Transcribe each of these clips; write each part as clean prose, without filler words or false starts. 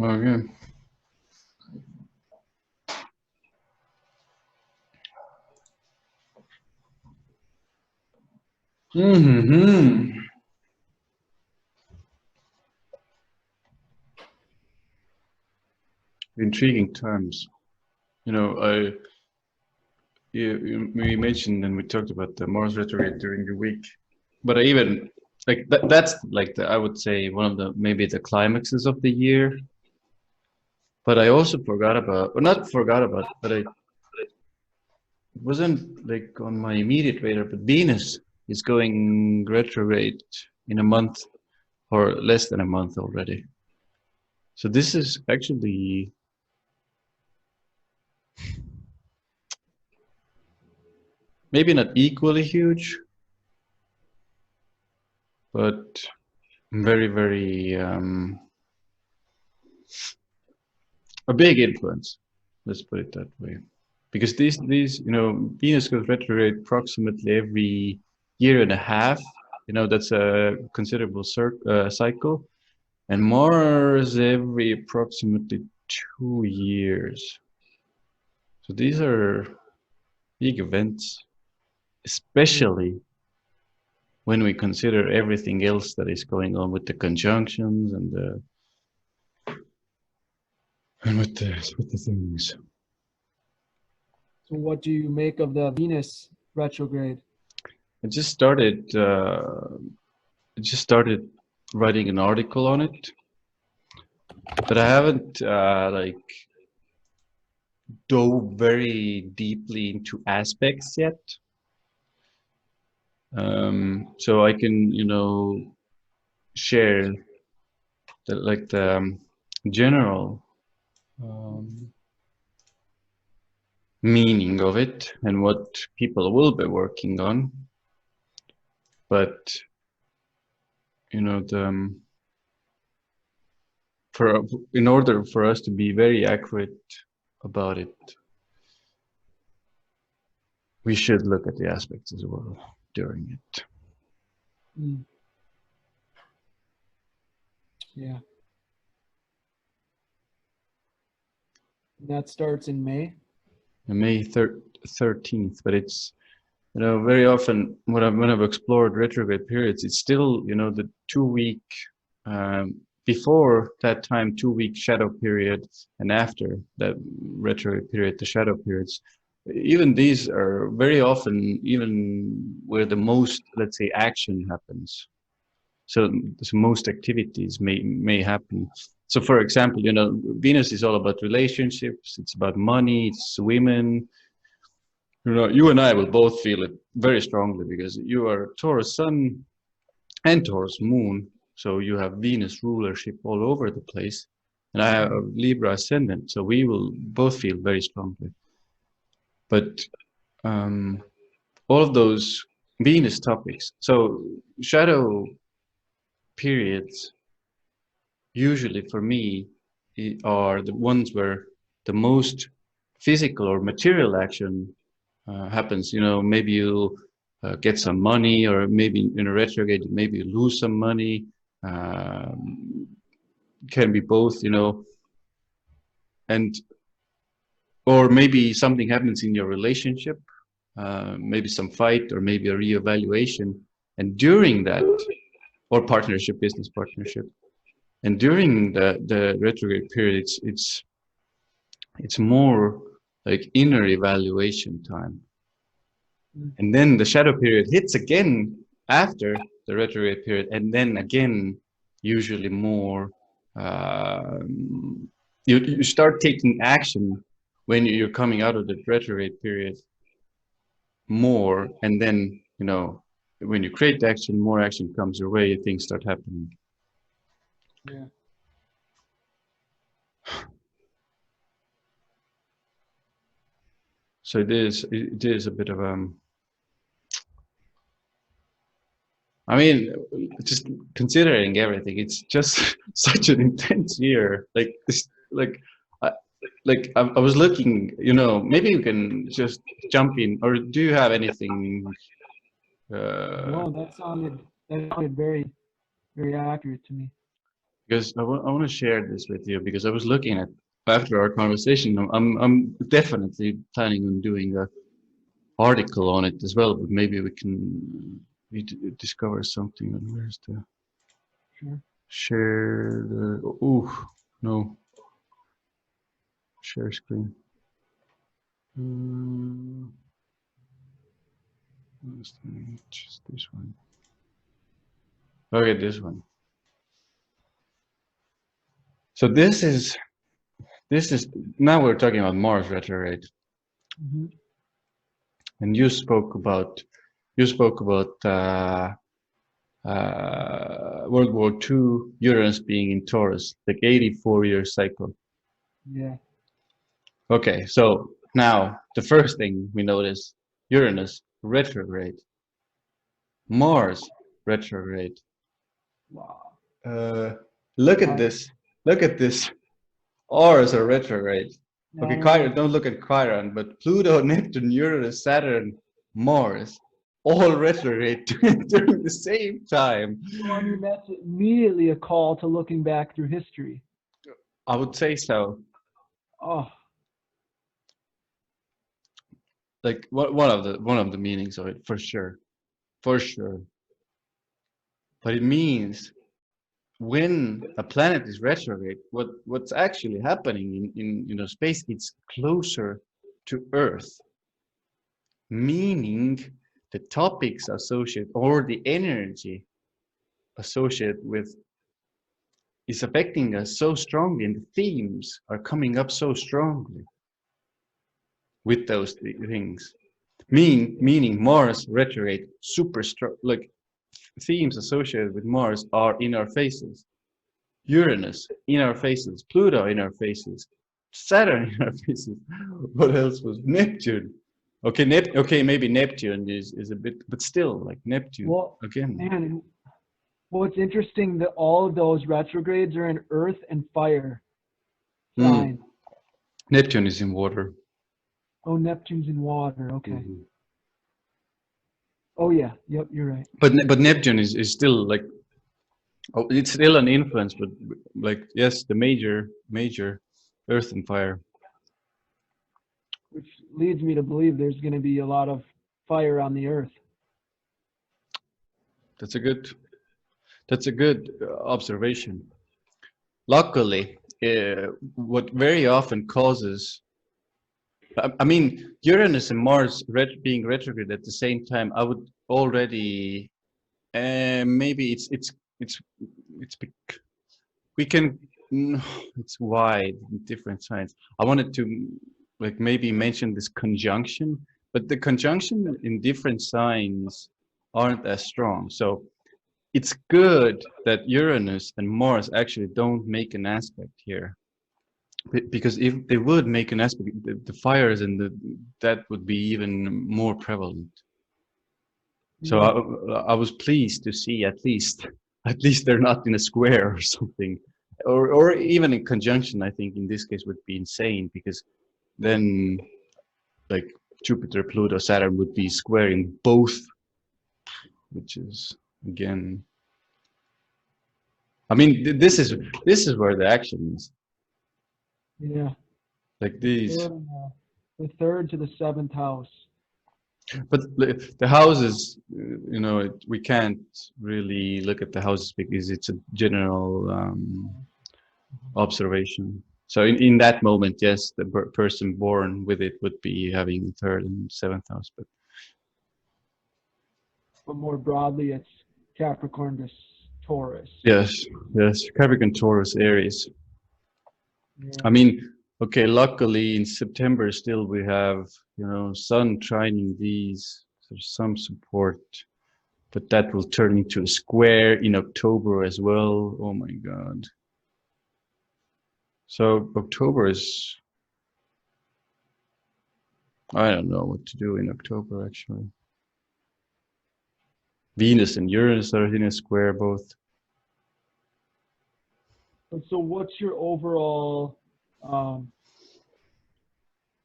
Okay. Mm-hmm. Intriguing terms. You know, we mentioned and we talked about the Mars retrograde during the week, but I even like that's like I would say one of the maybe the climaxes of the year. But I also forgot about, or not forgot about, but it wasn't like on my immediate radar. But Venus is going retrograde in a month or less than a month already. So this is actually maybe not equally huge, but very, very a big influence. Let's put it that way. Because these Venus goes retrograde approximately every year and a half. That's a considerable cycle, and Mars every approximately 2 years. So these are big events, especially when we consider everything else that is going on with the conjunctions and with the things. So what do you make of the Venus retrograde? I just started. Writing an article on it, but I haven't dove very deeply into aspects yet. So I can share the general meaning of it and what people will be working on, but in order for us to be very accurate about it, we should look at the aspects as well during it. Yeah. That starts in May. May 13th, but it's very often when I've explored retrograde periods, it's still the 2 week before that time, 2 week shadow period, and after that retrograde period, the shadow periods. Even these are very often even where the most, let's say, action happens. So most activities may happen. So for example, Venus is all about relationships, it's about money, it's women. You and I will both feel it very strongly because you are Taurus Sun and Taurus Moon. So you have Venus rulership all over the place. And I have a Libra ascendant, so we will both feel very strongly. But all of those Venus topics, so shadow periods, usually for me, are the ones where the most physical or material action happens. Maybe you get some money, or maybe in a retrograde, maybe you lose some money. Can be both, and or maybe something happens in your relationship, maybe some fight, or maybe a reevaluation, and during that, or partnership, business partnership, and during the retrograde period, it's more like inner evaluation time. And then the shadow period hits again after the retrograde period, and then again, usually more, you start taking action when you're coming out of the retrograde period more, and then, when you create action, more action comes your way, things start happening. Yeah. So it is a bit of I mean, just considering everything, it's just such an intense year. I was looking, maybe you can just jump in, or do you have anything? No, that sounded very, very accurate to me. because I want to share this with you because I was looking at after our conversation. I'm definitely planning on doing a article on it as well, but maybe we discover something. And where's the Sure. share the no share screen. Just this one. Okay, this one. So this is now we're talking about Mars retrograde, Mm-hmm. and you spoke about World War II, Uranus being in Taurus, like 84-year cycle. Yeah. Okay, so now the first thing we notice, Uranus retrograde, Mars retrograde. Wow. Look at this. Look at this. R's are retrograde. Okay, Chiron, don't look at Chiron, but Pluto, Neptune, Uranus, Saturn, Mars, all retrograde during the same time. Well, I mean, that's immediately a call to looking back through history. I would say so. Oh, Like one of the meanings of it, for sure, for sure. But it means when a planet is retrograde, what's actually happening in space, it's closer to Earth, meaning the topics associated or the energy associated with is affecting us so strongly, and the themes are coming up so strongly with those things. Meaning Mars retrograde, super strong, like themes associated with Mars are in our faces. Uranus in our faces, Pluto in our faces, Saturn in our faces. What else was Neptune? Okay, okay, maybe Neptune is a bit, but still, like Neptune well, again. man, what's interesting that all of those retrogrades are in Earth and Fire sign. Neptune is in water. Oh, Neptune's in water. Okay. Mm-hmm. Oh yeah. Yep, you're right. But Neptune is still like, oh, it's still an influence, but like yes, the major Earth and Fire. Which leads me to believe there's going to be a lot of fire on the Earth. That's a good observation. Luckily, what very often causes, I mean, Uranus and Mars being retrograde at the same time, I would already, maybe it's we can, it's wide in different signs. I wanted to like maybe mention this conjunction, but the conjunction in different signs aren't as strong. So it's good that Uranus and Mars actually don't make an aspect here, because if they would make an aspect, the fires and that would be even more prevalent. So I was pleased to see at least they're not in a square or something, or even in conjunction. I think in this case would be insane, because then like Jupiter, Pluto, Saturn would be squaring both, which is again. I mean, this is where the action is. Yeah. Like these. The third to the seventh house. But the houses, we can't really look at the houses because it's a general observation. So in that moment, yes, the person born with it would be having third and seventh house. But more broadly, it's Capricorn to Taurus. Yes, Capricorn, Taurus, Aries. Yeah. I mean, okay, luckily in September still we have, Sun trining these, so some support, but that will turn into a square in October as well. Oh my God. So October is, I don't know what to do in October actually. Venus and Uranus are in a square both. So what's your overall,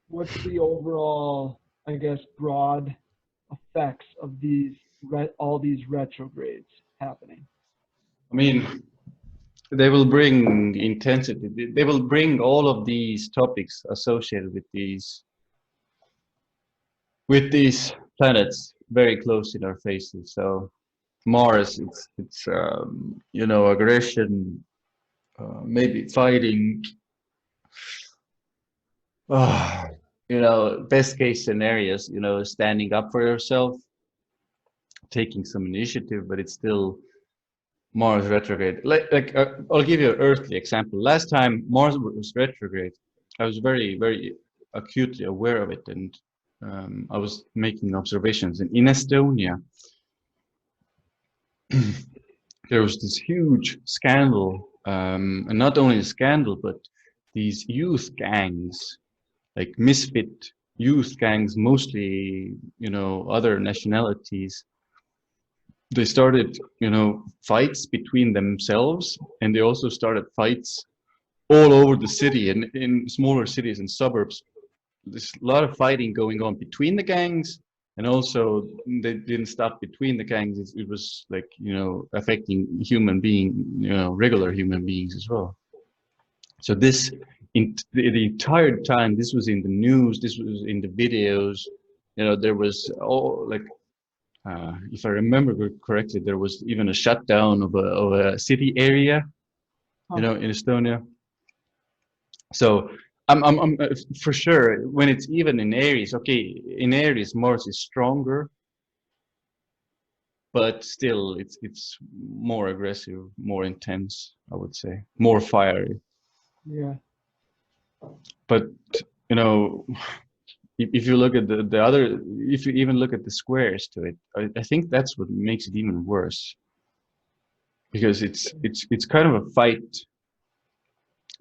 what's the overall, I guess, broad effects of these all these retrogrades happening? I mean, they will bring intensity. They will bring all of these topics associated with these planets very close in our faces. So Mars, it's you know, aggression, maybe fighting. Uh, you know, best case scenarios. You know, standing up for yourself, taking some initiative, but it's still Mars retrograde. I'll give you an earthly example. Last time Mars was retrograde, I was very acutely aware of it, and I was making observations. And in Estonia, there was this huge scandal, and not only a scandal, but these youth gangs, like misfit youth gangs, mostly, you know, other nationalities. They started, you know, fights between themselves, and they also started fights all over the city and in smaller cities and suburbs. There's a lot of fighting going on between the gangs, and also they didn't stop between the gangs. It was like, you know, affecting you know, regular human beings as well. So this, in the entire time, this was in the news, this was in the videos. You know, there was all like, if I remember correctly, there was even a shutdown of a city area, you know, in Estonia. So I'm for sure when it's even in Aries. Okay, in Aries, Mars is stronger, but still it's more aggressive, more intense. I would say more fiery. Yeah. But you know, if you look at the other, if you even look at the squares to it, I think that's what makes it even worse, because it's kind of a fight.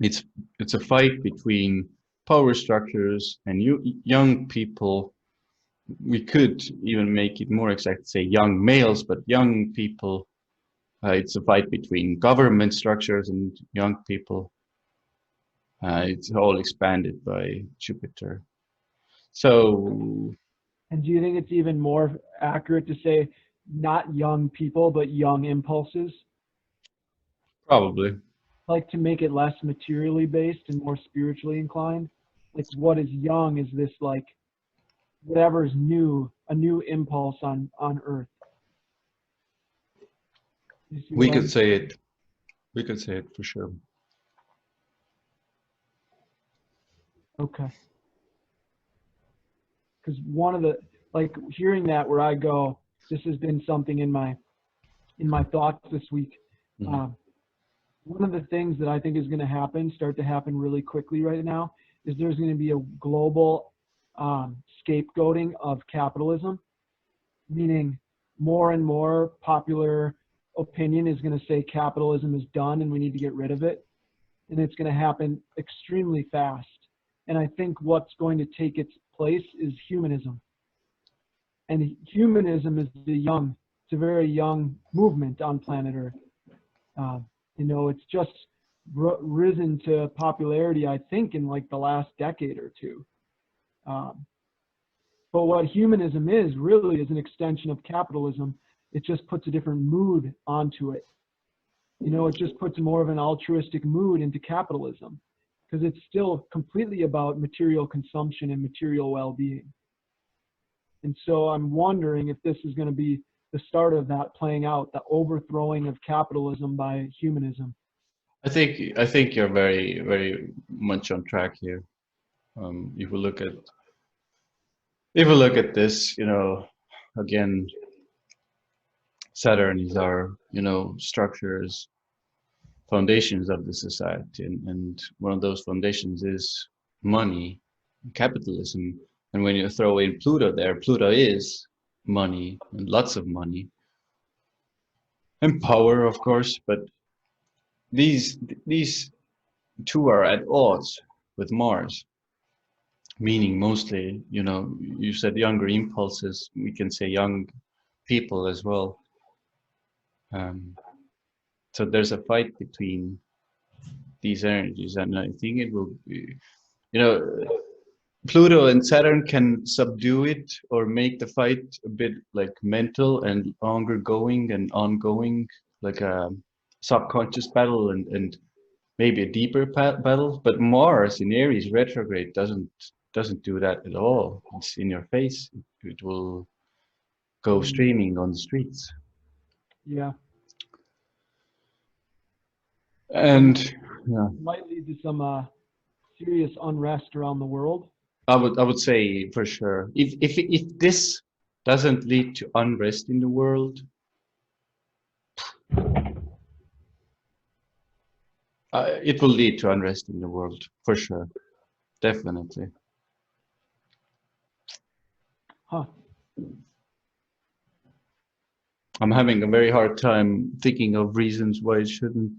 It's a fight between power structures and young people. We could even make it more exact, say young males, but young people. It's a fight between government structures and young people. It's all expanded by Jupiter. So And do you think it's even more accurate to say not young people, but young impulses? probably. Like to make it less materially based and more spiritually inclined? Like what is young is this like whatever is new, a new impulse on Earth. You see We what could I'm say it. We could say it for sure. Okay. Because one of the like hearing that where I go, this has been something in my thoughts this week. Mhm. One of the things that I think is going to start to happen really quickly right now, is there's going to be a global scapegoating of capitalism, meaning more and more popular opinion is going to say capitalism is done and we need to get rid of it. And it's going to happen extremely fast. And I think what's going to take its place is humanism. And humanism is it's a very young movement on planet Earth. You know, it's just risen to popularity, I think, in like the last decade or two. But what humanism is really is an extension of capitalism. It just puts a different mood onto it. You know, it just puts more of an altruistic mood into capitalism, because it's still completely about material consumption and material well-being. And so I'm wondering if this is going to be the start of that playing out, the overthrowing of capitalism by humanism. I think you're very much on track here. If we look at this, you know, again, Saturn is our, you know, structures, foundations of the society, and one of those foundations is money, capitalism. And when you throw in Pluto there, Pluto is money and lots of money and power, of course. But these two are at odds with Mars, meaning mostly, you know, you said younger impulses. We can say young people as well. Um, so there's a fight between these energies, and I think it will be, you know, Pluto and Saturn can subdue it or make the fight a bit like mental and longer going and ongoing, like a subconscious battle and maybe a deeper battle. But Mars in Aries retrograde doesn't do that at all. It's in your face. It will go streaming on the streets. Yeah. And yeah, Might lead to some serious unrest around the world. I would say for sure. If this doesn't lead to unrest in the world, it will lead to unrest in the world for sure, definitely. Huh. I'm having a very hard time thinking of reasons why it shouldn't.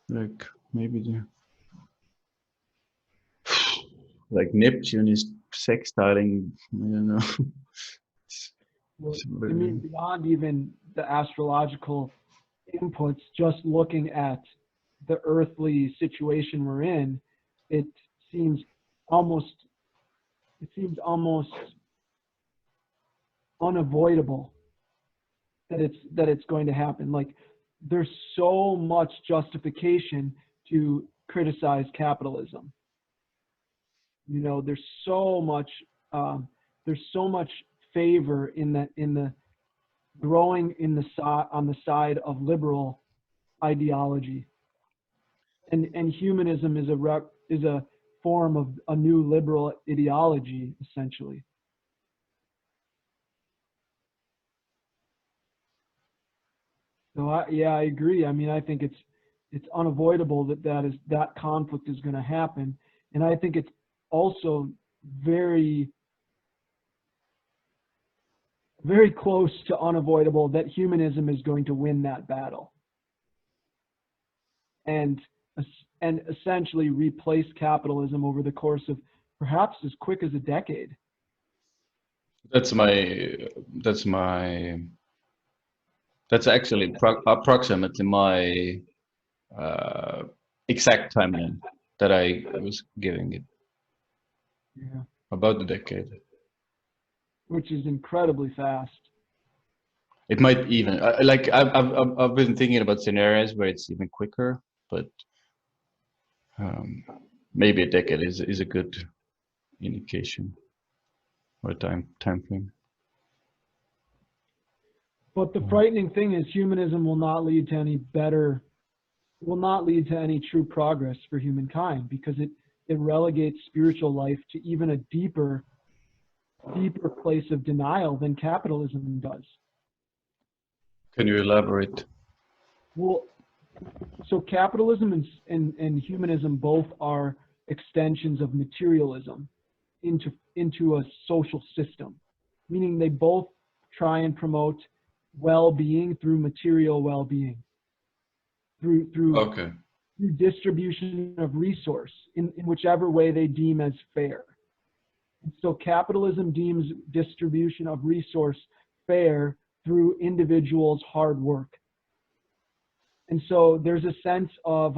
Like maybe like Neptune is sextiling. I don't know. Well, I mean, beyond even the astrological inputs, just looking at the earthly situation we're in, it seems almost unavoidable that it's going to happen. Like, there's so much justification to criticize capitalism. You know, there's so much favor in the growing on the side of liberal ideology, and humanism is a form of a new liberal ideology, essentially. So I agree. I mean, I think it's unavoidable that conflict is going to happen, and I think it's also very, very close to unavoidable that humanism is going to win that battle and essentially replace capitalism over the course of perhaps as quick as a decade. That's actually approximately my exact timeline that I was giving it. Yeah. About a decade. Which is incredibly fast. It might even like I've been thinking about scenarios where it's even quicker, but maybe a decade is a good indication or time frame. But the frightening thing is humanism will not lead to any true progress for humankind, because it relegates spiritual life to even a deeper place of denial than capitalism does. Can you elaborate? Well, so capitalism and humanism both are extensions of materialism into a social system, meaning they both try and promote well-being through material well-being, through distribution of resource in whichever way they deem as fair. So capitalism deems distribution of resource fair through individuals' hard work. And so there's a sense of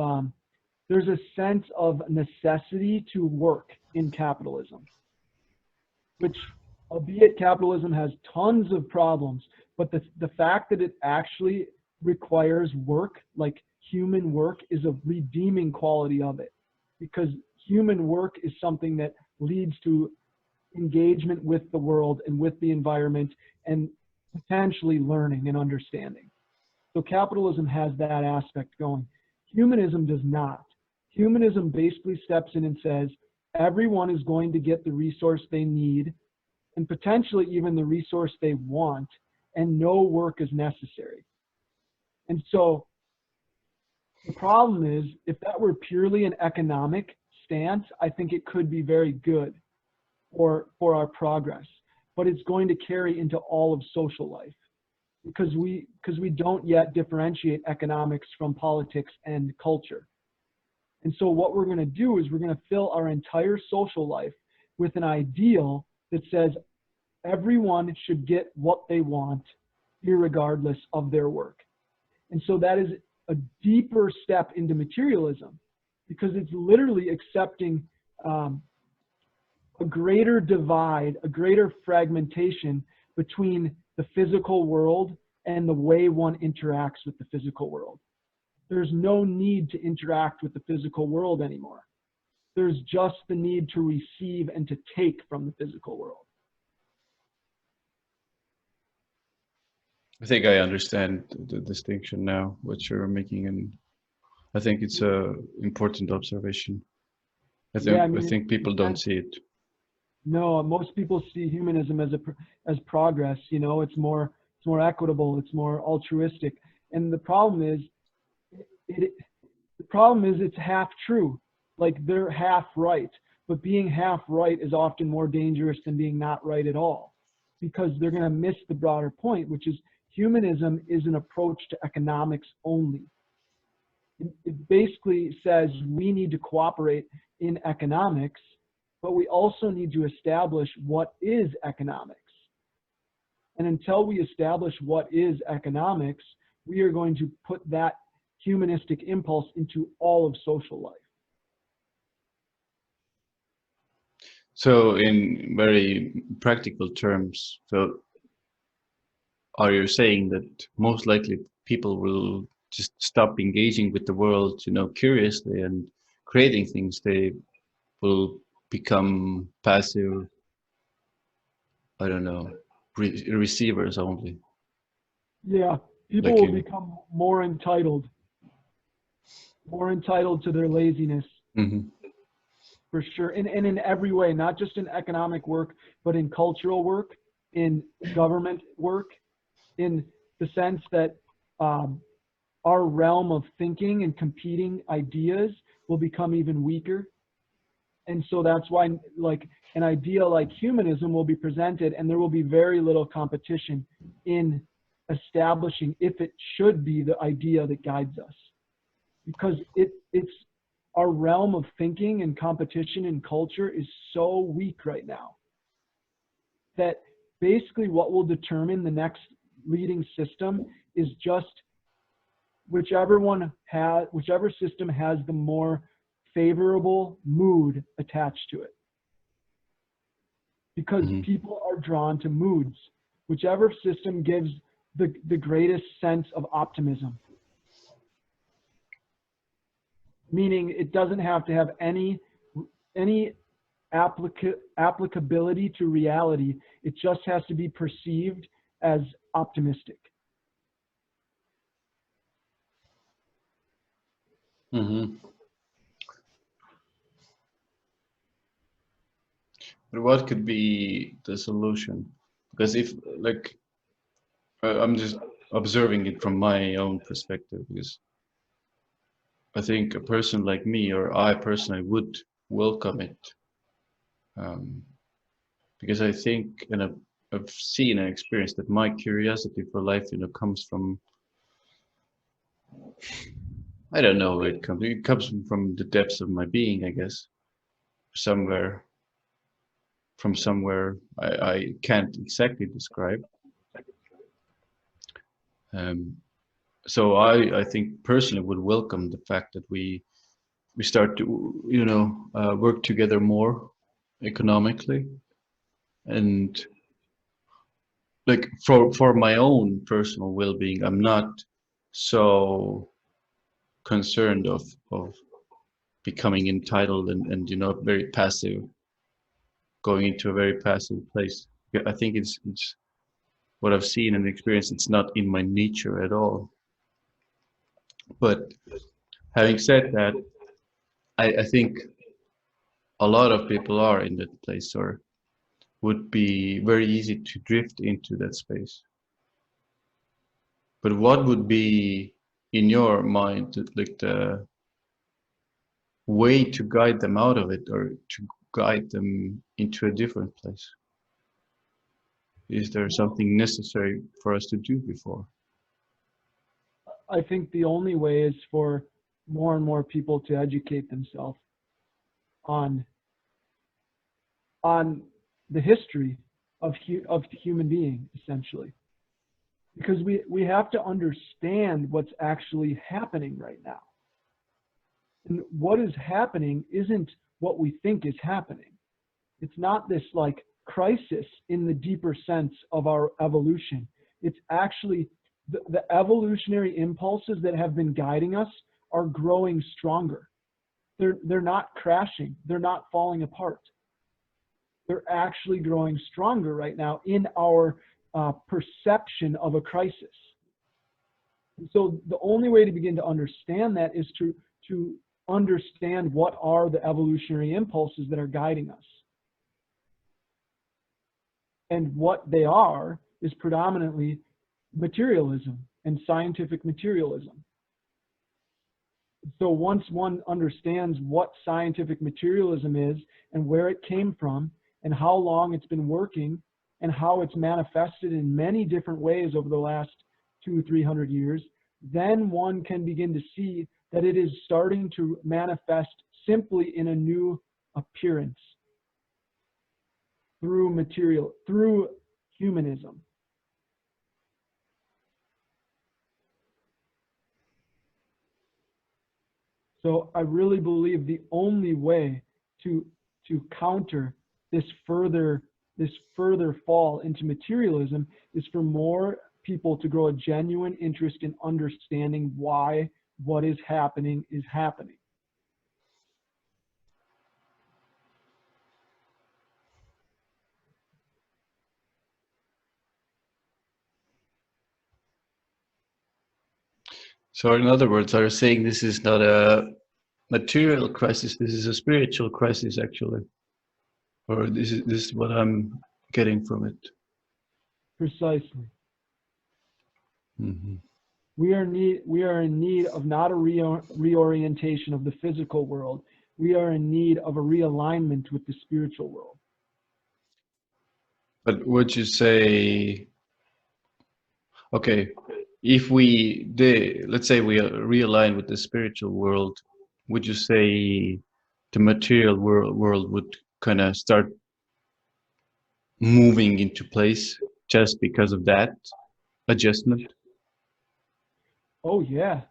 necessity to work in capitalism, which, albeit capitalism has tons of problems, but the fact that it actually requires work, like human work, is a redeeming quality of it, because human work is something that leads to engagement with the world and with the environment and potentially learning and understanding. So capitalism has that aspect going. Humanism does not. Humanism basically steps in and says everyone is going to get the resource they need, and potentially even the resource they want, and no work is necessary. And so the problem is, if that were purely an economic stance, I think it could be very good for our progress, but it's going to carry into all of social life, because we don't yet differentiate economics from politics and culture. And so what we're going to do is we're going to fill our entire social life with an ideal that says everyone should get what they want, irregardless of their work. And so that is a deeper step into materialism, because it's literally accepting a greater divide, a greater fragmentation between the physical world and the way one interacts with the physical world. There's no need to interact with the physical world anymore. There's just the need to receive and to take from the physical world. I think I understand the distinction now, what you're making, and I think it's a important observation. Yeah, I I mean, think people don't see it. no, most people see humanism as progress. You know, it's more equitable, it's more altruistic, and the problem is, it's half true. Like, they're half right, but being half right is often more dangerous than being not right at all, because they're going to miss the broader point, which is humanism is an approach to economics only. It basically says we need to cooperate in economics, but we also need to establish what is economics. And until we establish what is economics, we are going to put that humanistic impulse into all of social life. So in very practical terms, so are you saying that most likely people will just stop engaging with the world, curiously and creating things? They will become passive, I don't know, receivers only. Yeah, people Like will become more entitled to their laziness. Mhm. For sure, and in every way, not just in economic work, but in cultural work, in government work, in the sense that our realm of thinking and competing ideas will become even weaker. And so that's why, like, an idea like humanism will be presented, and there will be very little competition in establishing if it should be the idea that guides us, because it's our realm of thinking and competition and culture is so weak right now that basically what will determine the next leading system is just whichever system has the more favorable mood attached to it. Because Mhm. people are drawn to moods. Whichever system gives the greatest sense of optimism. Meaning it doesn't have to have any applicability to reality. It just has to be perceived as optimistic. Mhm. But what could be the solution? Because if, like, I'm just observing it from my own perspective, because I think a person like me, or I personally, would welcome it, um, because I think, and I've seen and experienced that my curiosity for life, comes from, I don't know where it comes. It comes from the depths of my being, I guess, somewhere, from somewhere I can't exactly describe. Um, so I think personally would welcome the fact that we start to, work together more economically, and, like, for my own personal well-being, I'm not so concerned of becoming entitled and very passive, going into a very passive place. Yeah, I think it's what I've seen and experienced. It's not in my nature at all. But having said that, I think a lot of people are in that place, or would be very easy to drift into that space. But what would be, in your mind, like the way to guide them out of it, or to guide them into a different place? Is there something necessary for us to do before? I think the only way is for more and more people to educate themselves on the history of the human being, essentially. Because we have to understand what's actually happening right now. And what is happening isn't what we think is happening. It's not this like crisis in the deeper sense of our evolution. It's actually the evolutionary impulses that have been guiding us are growing stronger. They're not crashing. They're not falling apart. They're actually growing stronger right now in our perception of a crisis. And so the only way to begin to understand that is to understand what are the evolutionary impulses that are guiding us. And what they are is predominantly materialism and scientific materialism. So once one understands what scientific materialism is and where it came from and how long it's been working and how it's manifested in many different ways over the last 200-300 years, then one can begin to see that it is starting to manifest simply in a new appearance through humanism. So I really believe the only way to counter this further fall into materialism is for more people to grow a genuine interest in understanding why what is happening is happening. So in other words, are you saying this is not a material crisis, this is a spiritual crisis actually? Or this is what I'm getting from it? Precisely. Mm-hmm. We are in need of not a reorientation of the physical world. We are in need of a realignment with the spiritual world. But would you say, okay, if let's say we realign with the spiritual world, would you say the material world would kind of start moving into place just because of that adjustment? Oh yeah,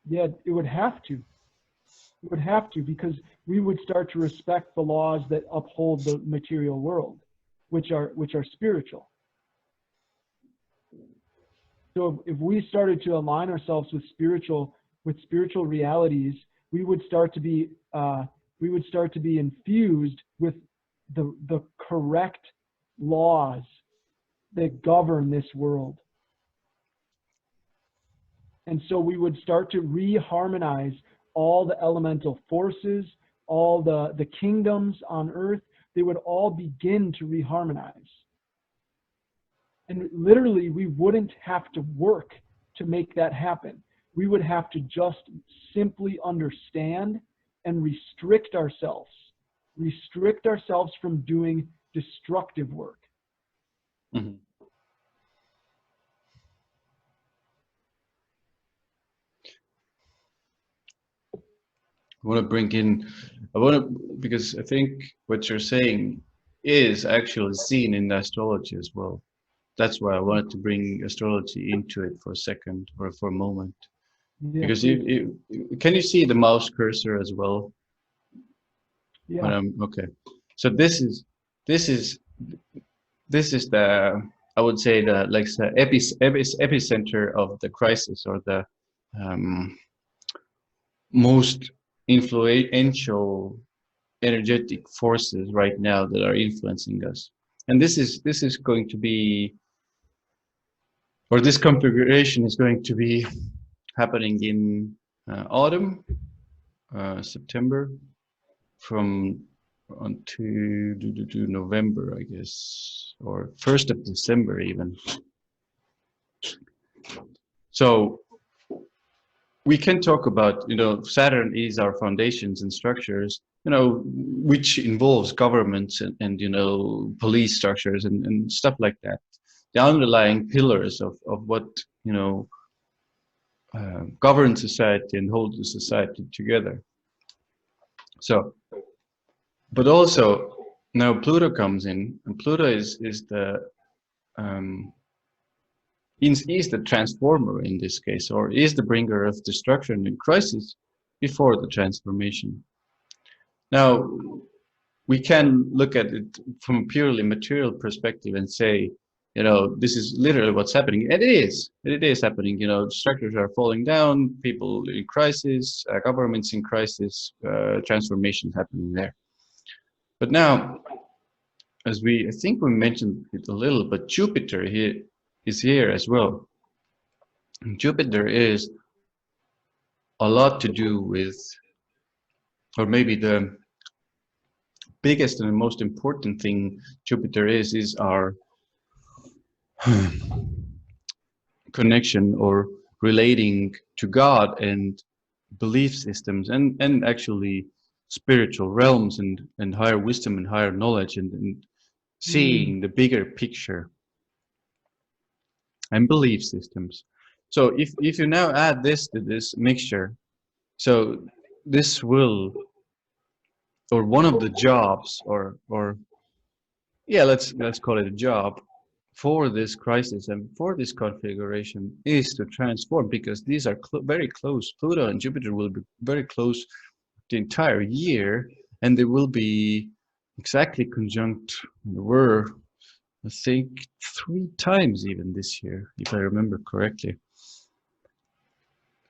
yeah, it would have to. It would have to, because we would start to respect the laws that uphold the material world, which are spiritual. So if we started to align ourselves with spiritual realities, we would start to be infused with the correct laws that govern this world. And so we would start to reharmonize all the elemental forces, all the kingdoms on earth. They would all begin to reharmonize. And literally, we wouldn't have to work to make that happen. We would have to just simply understand and restrict ourselves from doing destructive work. Mm-hmm. Because I think what you're saying is actually seen in astrology as well. That's why I wanted to bring astrology into it for a second or for a moment. Yeah, because can you see the mouse cursor as well? Yeah. Okay. So this is the, I would say, the like the epicenter of the crisis, or the most influential energetic forces right now that are influencing us. And this is going to be, or this configuration is going to be happening in autumn, September, from on to November, I guess, or 1st of December even. So we can talk about, Saturn is our foundations and structures, which involves governments and police structures and stuff like that. The underlying pillars of what, govern society and hold the society together. So, but also now Pluto comes in, and Pluto is the is the transformer in this case, or is the bringer of destruction and crisis before the transformation. Now, we can look at it from a purely material perspective and say, you know, this is literally what's happening. And it is happening. You know, structures are falling down, people in crisis, governments in crisis, transformation happening there. But now, as I think we mentioned it a little, but Jupiter here is here as well. Jupiter is a lot to do with, or maybe the biggest and the most important thing Jupiter is our connection or relating to God and belief systems and actually spiritual realms and higher wisdom and higher knowledge and seeing the bigger picture and belief systems. So if you now add this to this mixture, so this will, or one of the jobs, or yeah, let's call it a job for this crisis and for this configuration is to transform, because these are very close. Pluto and Jupiter will be very close the entire year, and they will be exactly conjunct. Were, I think, 3 times even this year, if I remember correctly.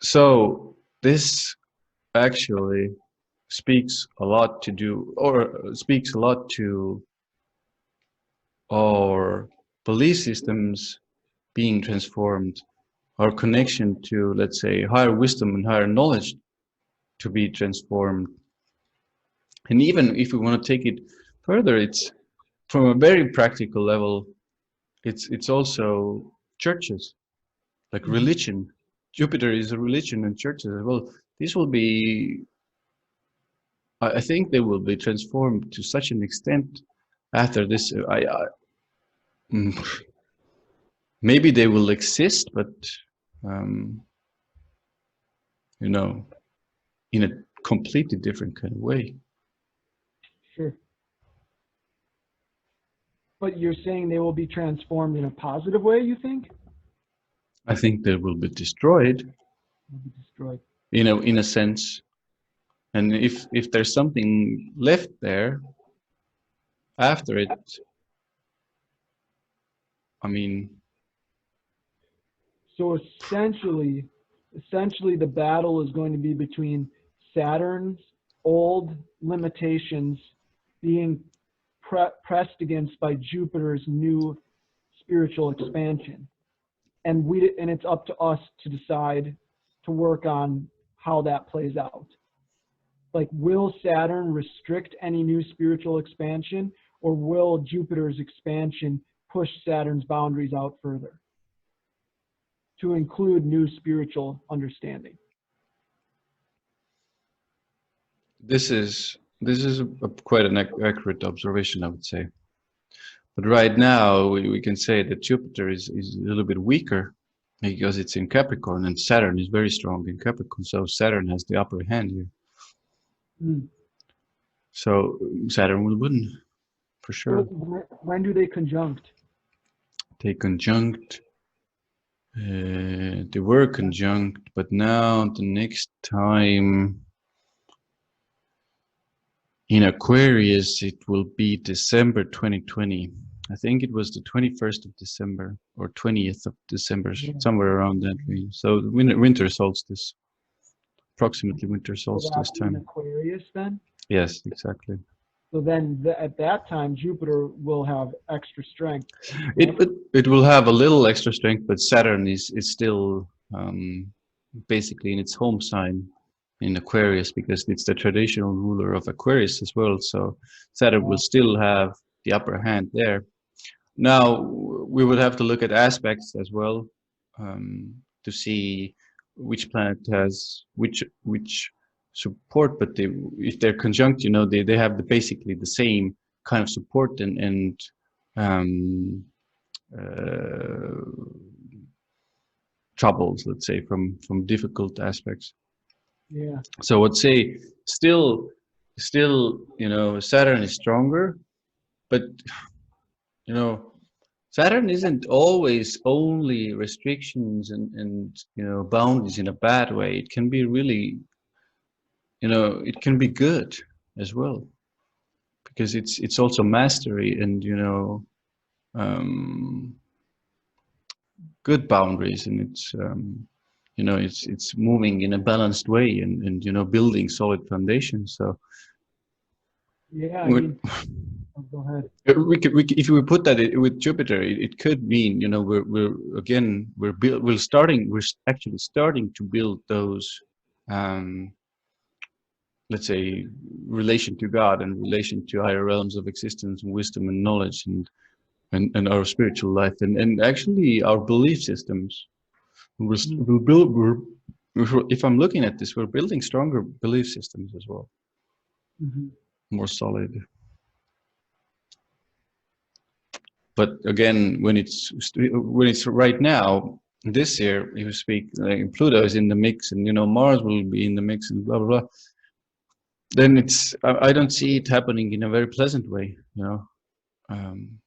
So this actually speaks a lot to do, or speaks a lot to our belief systems being transformed, our connection to, let's say, higher wisdom and higher knowledge to be transformed. And even if we want to take it further, it's from a very practical level, it's also churches, like religion. Jupiter is a religion, and churches as well. These will be, I think they will be transformed to such an extent after this. Mm, maybe they will exist, but um, you know, in a completely different kind of way. Sure. But you're saying they will be transformed in a positive way, you think? I think they will be destroyed, Will be destroyed. in a sense. And if there's something left there after it, I mean, So essentially the battle is going to be between Saturn's old limitations being pressed against by Jupiter's new spiritual expansion. And it's up to us to decide to work on how that plays out. Like, will Saturn restrict any new spiritual expansion, or will Jupiter's expansion push Saturn's boundaries out further to include new spiritual understanding? this is quite an accurate observation, I would say. But right now, we can say that Jupiter is a little bit weaker because it's in Capricorn, and Saturn is very strong in Capricorn. So Saturn has the upper hand here. Mm. So Saturn will win for sure. When do they conjunct? They conjunct. They were conjunct, but now the next time in Aquarius, it will be December 2020. I think it was the 21st of December or 20th of December, somewhere around that range. So winter solstice, approximately winter solstice time. In Aquarius then? Yes, exactly. So then at that time, Jupiter will have extra strength. It will have a little extra strength, but Saturn is still basically in its home sign in Aquarius, because it's the traditional ruler of Aquarius as well. So Saturn will still have the upper hand there. Now we would have to look at aspects as well, to see which planet has which support. But if they're conjunct, they have basically the same kind of support and troubles, let's say, from difficult aspects. Yeah. So I would say still, Saturn is stronger, but Saturn isn't always only restrictions and boundaries in a bad way. It can be really, it can be good as well, because it's also mastery and, you know, um, good boundaries, and it's you know, it's moving in a balanced way, and you know, building solid foundations. So Yeah, I we're, mean, oh, go ahead. if we put that with Jupiter, it could mean, you know, we're again we're actually starting to build those, um, let's say, relation to God and relation to higher realms of existence and wisdom and knowledge, and our spiritual life, and actually our belief systems. Mm, We'll build, if I'm looking at this, we're building stronger belief systems as well, mhm. more solid. But again, when it's right now, this year, if you speak, like Pluto is in the mix, and you know, Mars will be in the mix, and blah blah blah. Then I don't see it happening in a very pleasant way, you know, um,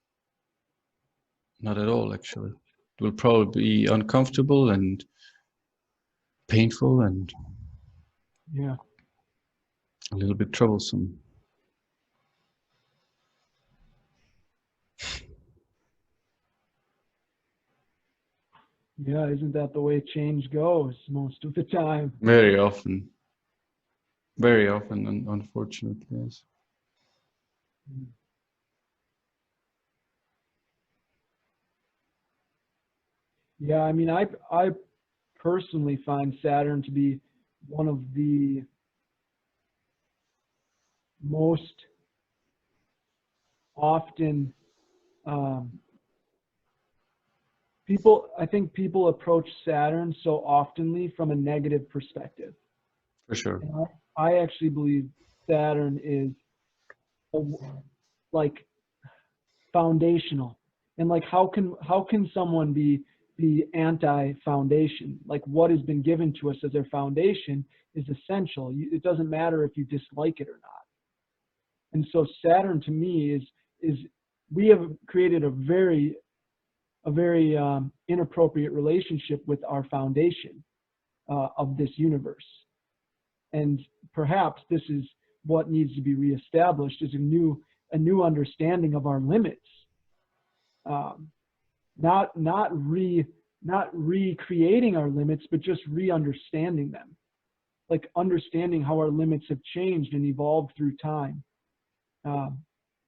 not at all actually. It will probably be uncomfortable and painful and Yeah, a little bit troublesome. yeah, isn't that the way change goes most of the time? Very often, unfortunately, yes. Mm. Yeah, I mean, I personally find Saturn to be one of the most often um, I think people approach Saturn so oftenly from a negative perspective. For sure. And I actually believe Saturn is a, like foundational. And like how can someone be anti-foundation? Like what has been given to us as their foundation is essential. It doesn't matter if you dislike it or not. And so Saturn to me is we have created a very inappropriate relationship with our foundation of this universe. And perhaps this is what needs to be reestablished is a new understanding of our limits, um, not recreating our limits, but just re-understanding them, like understanding how our limits have changed and evolved through time, um,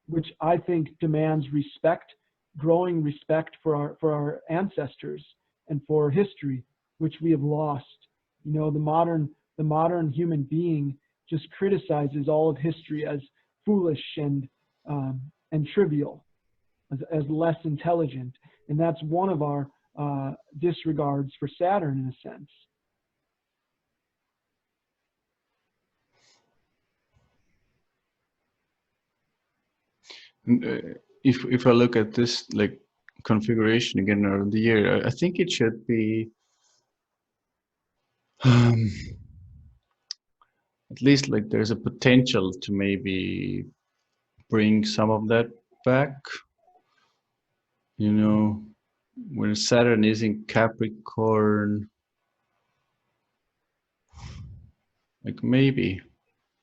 which I think demands respect, growing respect for our ancestors and for history, which we have lost. You know, the modern human being just criticizes all of history as foolish and trivial, as less intelligent, and that's one of our disregards for Saturn in a sense. If I look at this like configuration again around the year, I think it should be um, at least like there's a potential to maybe bring some of that back. You know, when Saturn is in Capricorn, like maybe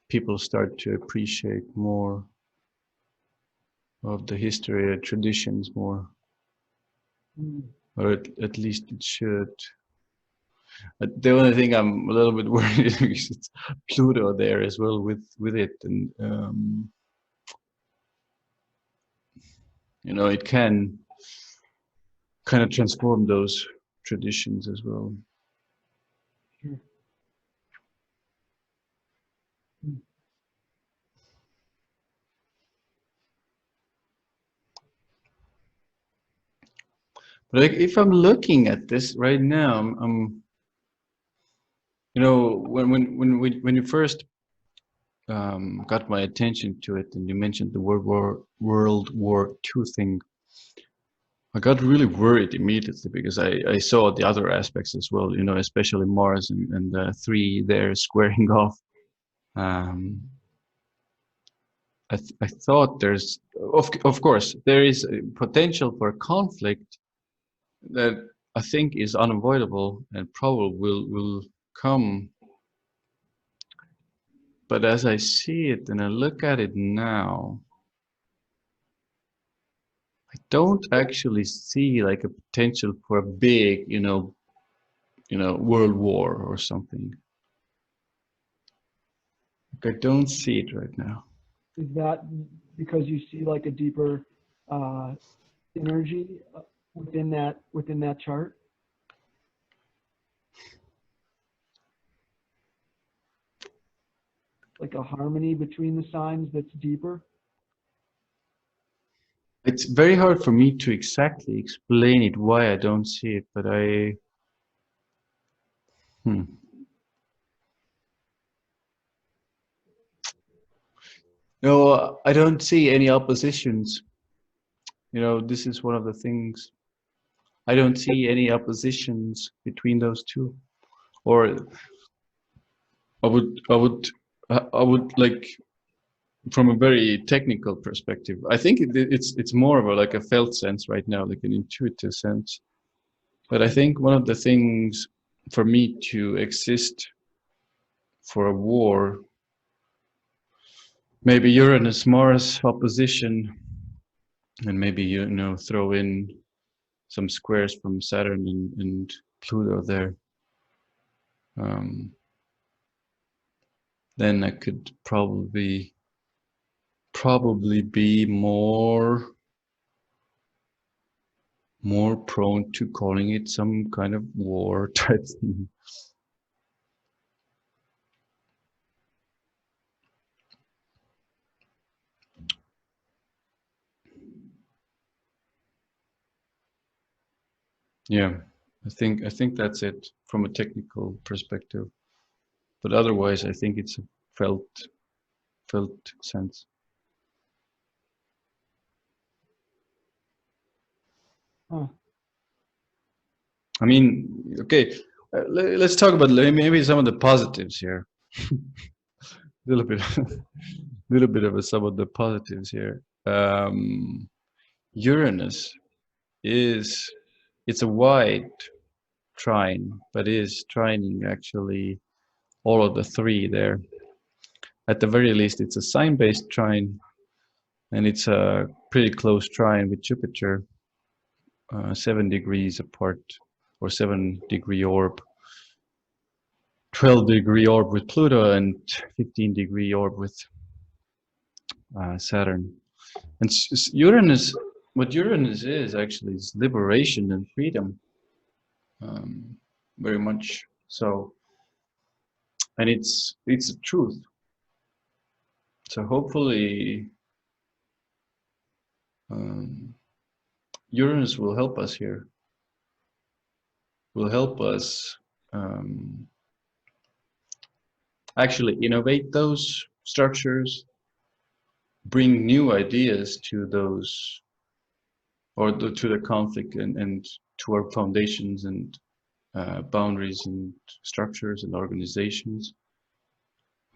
people start to appreciate more of the history and traditions more, Mm. or at least it should. But the only thing I'm a little bit worried is because it's Pluto there as well with it, and you know, it can kind of transform those traditions as well. Sure. Mm. But like, if I'm looking at this right now, you know, when you first got my attention to it, and you mentioned the World War II thing, I got really worried immediately because I saw the other aspects as well, you know, especially Mars and the three there squaring off. Um, I thought there's, of course, there is a potential for conflict that I think is unavoidable and probably will come. But as I see it and I look at it now, don't actually see like a potential for a big, world war or something. Like, I don't see it right now. Is that because you see like a deeper uh, energy within that chart? Like a harmony between the signs that's deeper? It's very hard for me to exactly explain it why I don't see it, but hmm. No, I don't see any oppositions. This is one of the things. I don't see any oppositions between those two. Or I would like, from a very technical perspective, I think it's more of a like a felt sense right now, like an intuitive sense. But I think one of the things for me to exist for a war, maybe Uranus Mars opposition, and maybe throw in some squares from Saturn and Pluto there. Then I could probably be more prone to calling it some kind of war type thing. Yeah, I think that's it from a technical perspective. But otherwise, I think it's a felt sense. Huh. I mean, okay, let's talk about maybe some of the positives here. A little bit, little bit of some of the positives here. Uranus is it's a wide trine, but is trining actually all of the three there. At the very least, it's a sign-based trine, and it's a pretty close trine with Jupiter, 7 degrees apart, or 7-degree orb, 12-degree orb with Pluto, and 15-degree orb with Saturn. And Uranus, what Uranus is actually is liberation and freedom, very much so, and it's the truth. So hopefully, Uranus will help us here. Will help us actually innovate those structures, bring new ideas to those, or to the conflict, and to our foundations and boundaries and structures and organizations.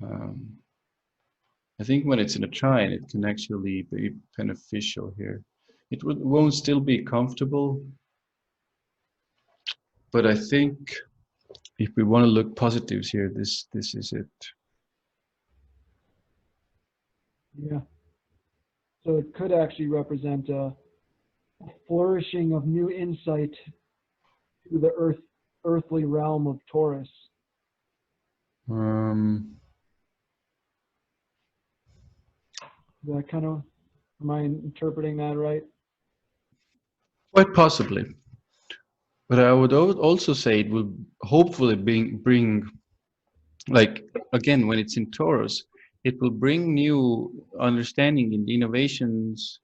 I think when it's in a trine, it can actually be beneficial here. It won't still be comfortable, but I think if we want to look positives here, this is it. Yeah. So it could actually represent a flourishing of new insight to the earthly realm of Taurus. That kind of, am I interpreting that right? Quite possibly. But I would also say it will hopefully bring, like, again, when it's in Taurus, it will bring new understanding and innovations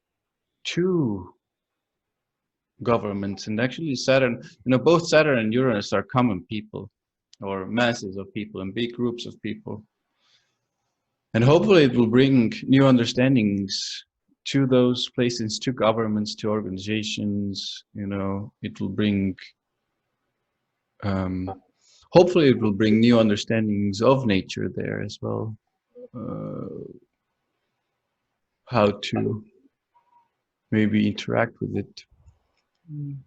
to governments. And actually Saturn, both Saturn and Uranus are common people, or masses of people and big groups of people. And hopefully it will bring new understandings to those places, to governments, to organizations. It will bring, hopefully it will bring new understandings of nature there as well. How to maybe interact with it. Mm.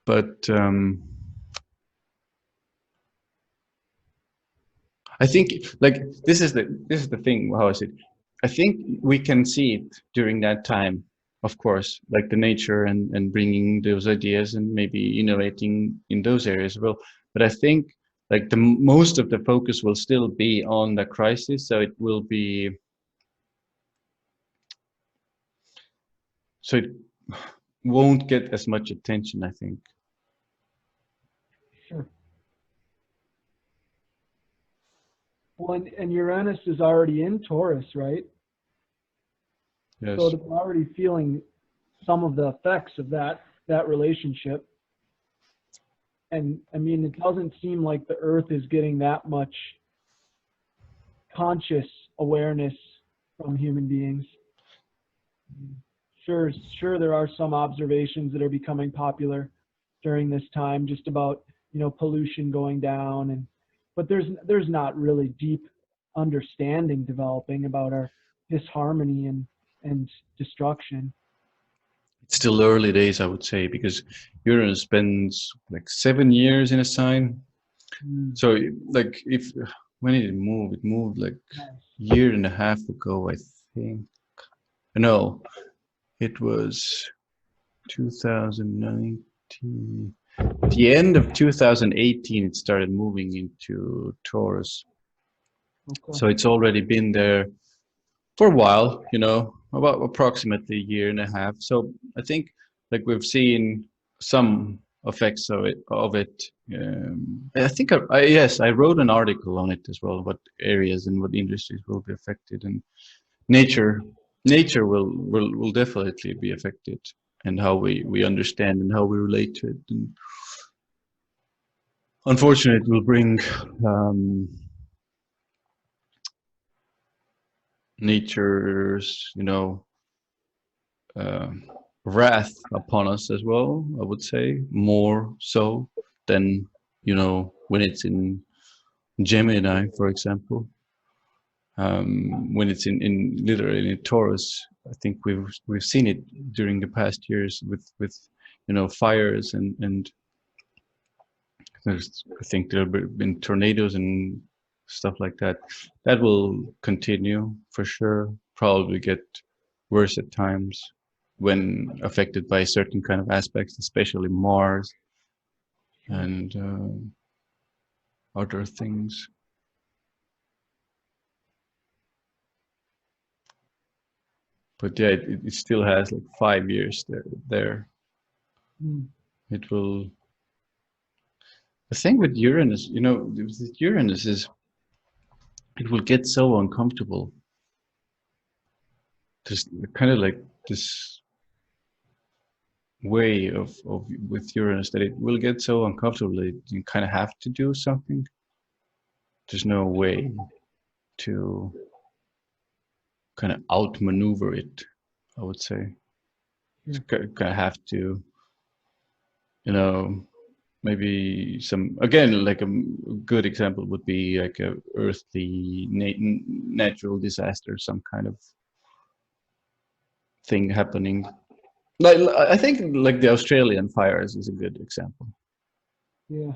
But I think, like, this is the thing, how is it? I think we can see it during that time. of course, like the nature and bringing those ideas and maybe innovating in those areas as well. But I think like the most of the focus will still be on the crisis, so it will be so it won't get as much attention, I think. Sure. Well, and Uranus is already in Taurus, right? Yes. So they're already feeling some of the effects of that relationship. And I mean, it doesn't seem like the Earth is getting that much conscious awareness from human beings. Sure, there are some observations that are becoming popular during this time, just about, you know, pollution going down, and but there's not really deep understanding developing about our disharmony and destruction. It's still early days, I would say, because Uranus spends like 7 years in a sign. Mm, So like if when did it move? It moved like nice. year and a half ago, I think. No, it was 2019. At the end of 2018, it started moving into Taurus. Okay. So it's already been there for a while, you know, about approximately a year and a half. So I think like we've seen some effects of it. I think yes, I wrote an article on it as well. What areas and what industries will be affected, and nature, nature will definitely be affected, and how we understand and how we relate to it. And unfortunately, it will bring um, nature's, you know, uh, wrath upon us as well. I would say more so than, you know, when it's in Gemini, for example. When it's in literally in Taurus, I think we've seen it during the past years with you know fires and there's, I think there have been tornadoes and stuff like that. That will continue for sure. Probably get worse at times when affected by certain kind of aspects, especially Mars and other things. But yeah, it still has like 5 years there. Mm, It will. The thing with Uranus, you know, with Uranus is it will get so uncomfortable. There's kind of like this way of with Uranus that it will get so uncomfortable that you kind of have to do something. There's no way to kind of outmaneuver it, I would say. yeah, Kind of have to, you know, maybe some again like a good example would be like a earthly natural disaster, some kind of thing happening. Like I think like the Australian fires is a good example. yeah,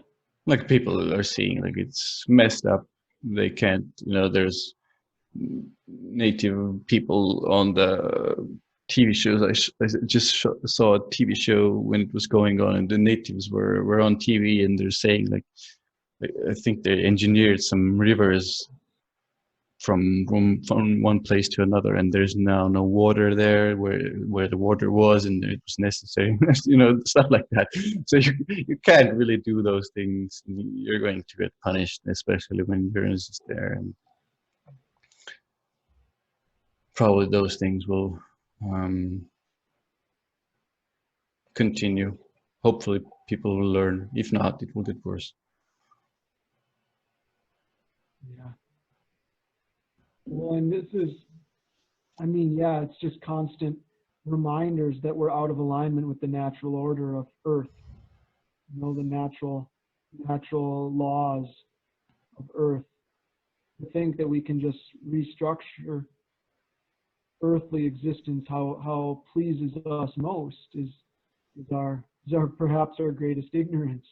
Like people are seeing like it's messed up. They can't, you know, there's native people on the TV shows. I just saw a TV show when it was going on, and the natives were on TV, and they're saying like I think they engineered some rivers from one place to another, and there's now no water there where the water was, and it was necessary, you know, stuff like that. So you can't really do those things. You're going to get punished, especially when Uranus is there, and probably those things will um, continue. Hopefully, people will learn. If not, it will get worse. yeah. Well, and this is, I mean, yeah, it's just constant reminders that we're out of alignment with the natural order of Earth. You know, the natural laws of Earth. To think that we can just restructure earthly existence how pleases us most is our perhaps our greatest ignorance.